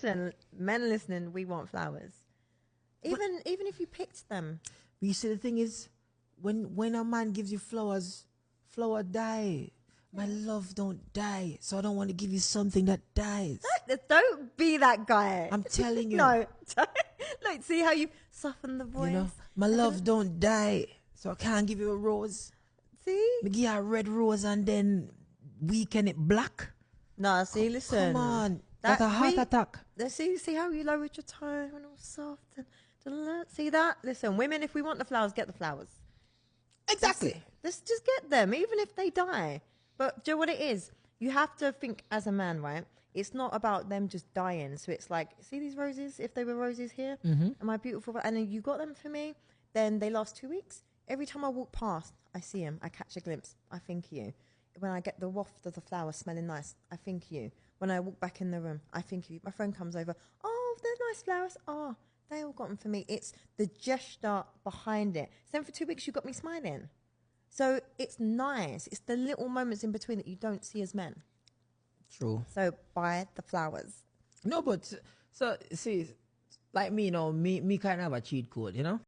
Listen, men listening, we want flowers. Even if you picked them. But you see, the thing is, when a man gives you flowers, flower die. My love don't die, so I don't want to give you something that dies. Don't be that guy. I'm telling you. No. Look, see how you soften the voice? You know, my love don't die, so I can't give you a rose. See? Me give you a red rose and then weaken it black. No, see, listen. Come on. That's a heart attack. See how you lowered your tone and all soft and see that? Listen, women, if we want the flowers, get the flowers. Exactly. Let's just get them, even if they die. But do you know what it is? You have to think as a man, right? It's not about them just dying. So it's like, see these roses? If they were roses here, am I beautiful? And then you got them for me, then they last 2 weeks. Every time I walk past, I see them. I catch a glimpse. I think of you. When I get the waft of the flower smelling nice, I think of you. When I walk back in the room, I think of you. My friend comes over. Oh, they're nice flowers. Oh, they all got them for me. It's the gesture behind it. So then for 2 weeks, you got me smiling. So it's nice. It's the little moments in between that you don't see as men. True. So buy the flowers. No, but so see, like me, you know, me kind of have a cheat code, you know.